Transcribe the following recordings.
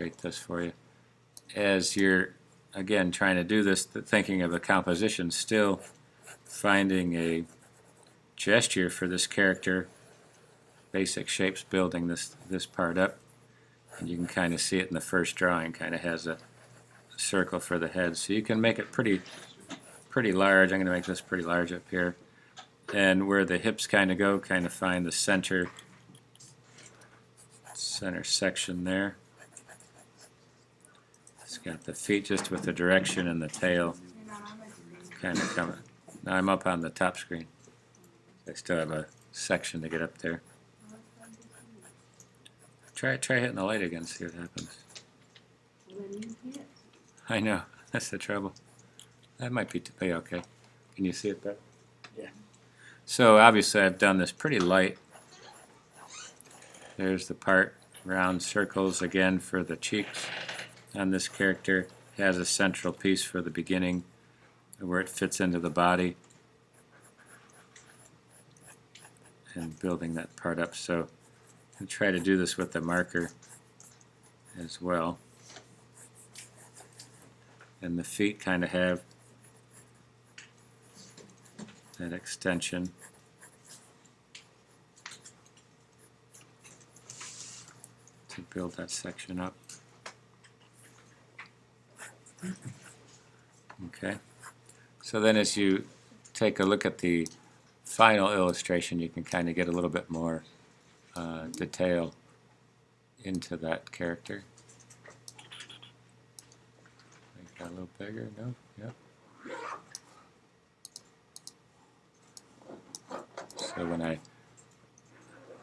illustrate this for you. As you're, again, trying to do this, thinking of the composition, still finding a gesture for this character, basic shapes, building this part up. And you can kind of see it in the first drawing, kind of has a circle for the head. So you can make it pretty large. I'm going to make this pretty large up here. And where the hips kind of go, kind of find the center section there. It's got the feet just with the direction and the tail kind of coming. Now I'm up on the top screen. I still have a section to get up there. Try hitting the light again, see what happens. I know, that's the trouble. That might be okay. Can you see it better? Yeah. So obviously I've done this pretty light. There's the part, round circles again for the cheeks on this character. Has a central piece for the beginning where it fits into the body. And building that part up. So I'll try to do this with the marker as well. And the feet kind of have that extension. To build that section up. Okay. So then as you take a look at the final illustration, you can kind of get a little bit more detail into that character. Make that a little bigger, no? Yep. So when I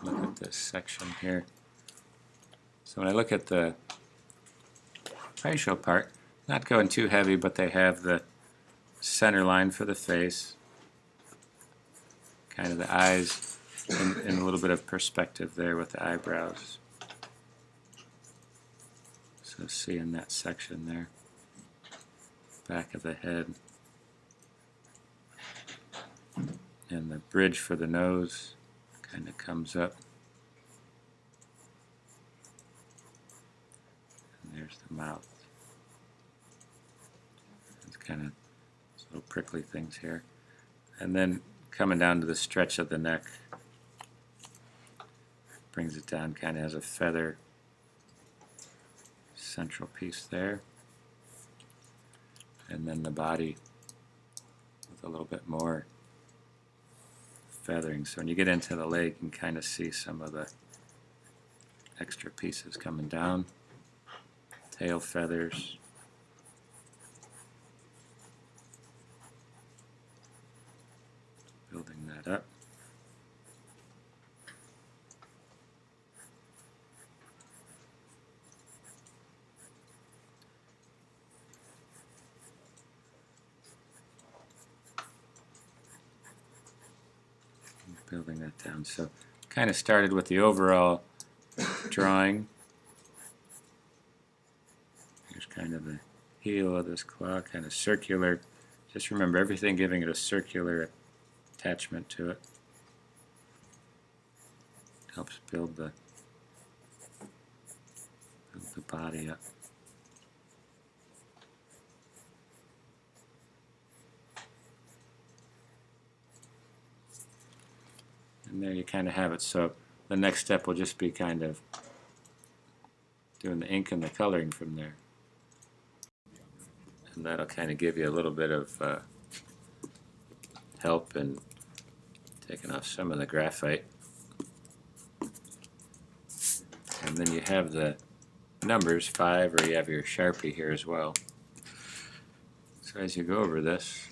look at this section here, so when I look at the facial part, not going too heavy, but they have the center line for the face, kind of the eyes, and a little bit of perspective there with the eyebrows. So seeing that section there, back of the head, and the bridge for the nose kind of comes up. And there's the mouth. It's kind of little prickly things here. And then coming down to the stretch of the neck, brings it down, kind of has a feather central piece there. And then the body with a little bit more feathering. So when you get into the leg, you can kind of see some of the extra pieces coming down. Tail feathers. Building that up. Building that down. So kind of started with the overall drawing. Here's kind of the heel of this claw, kind of circular. Just remember everything giving it a circular attachment to it. Helps build the body up. And there you kind of have it. So the next step will just be kind of doing the ink and the coloring from there. And that'll kind of give you a little bit of help in taking off some of the graphite. And then you have the numbers 5, or you have your Sharpie here as well. So as you go over this,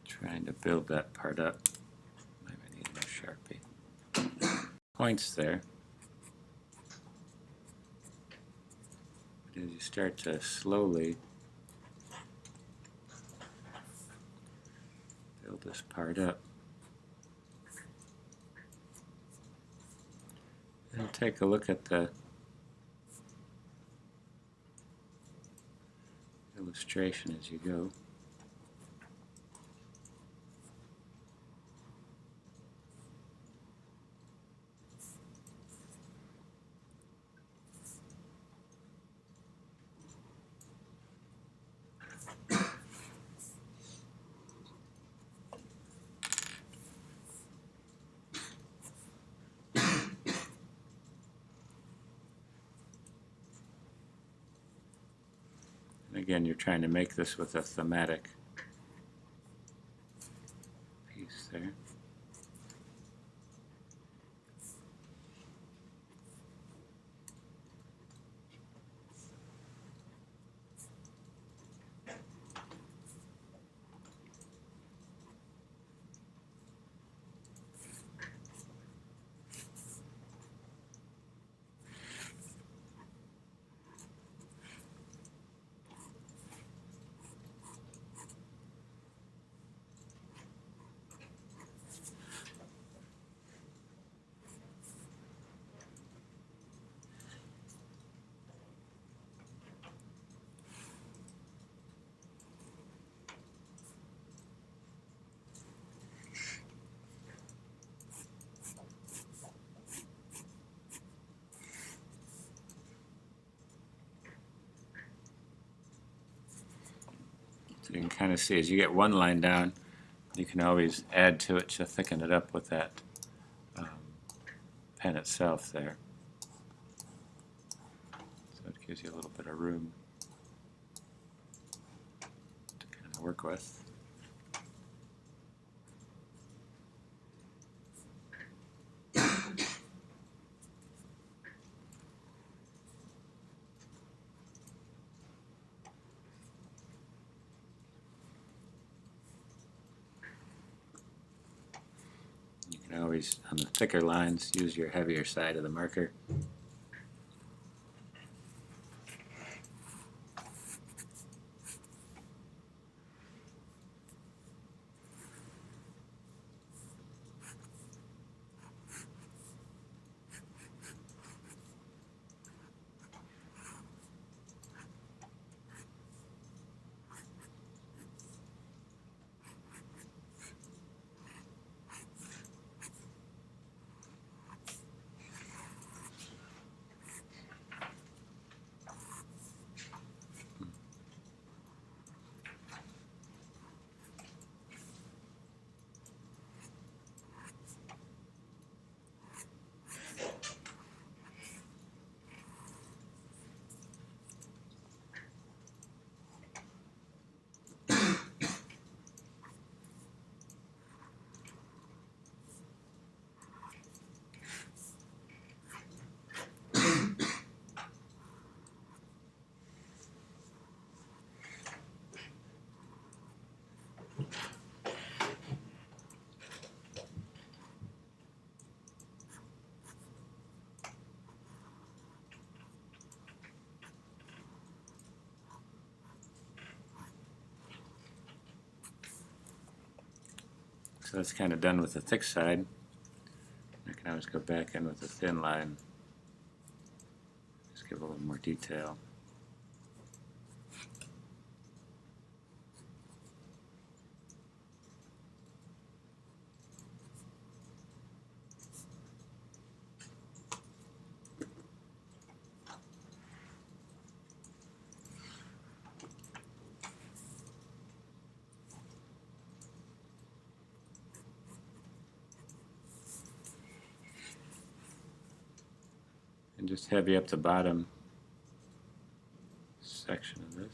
trying to build that part up. Maybe I need more Sharpie. Points there. But as you start to slowly build this part up, and take a look at the illustration as you go. Again, you're trying to make this with a thematic piece there. So you can kind of see as you get one line down, you can always add to it to thicken it up with that pen itself there. So it gives you a little bit of room to kind of work with. You can always, on the thicker lines, use your heavier side of the marker. So that's kind of done with the thick side. I can always go back in with a thin line. Just give a little more detail. And just heavy up the bottom section of this.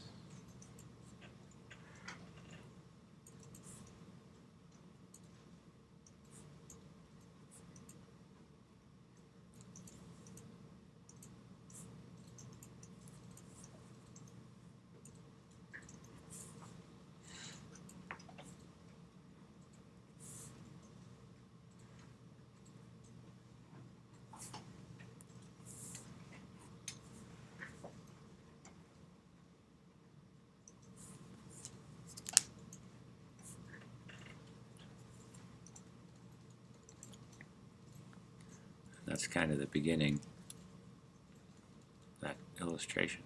That's kind of the beginning, that illustration.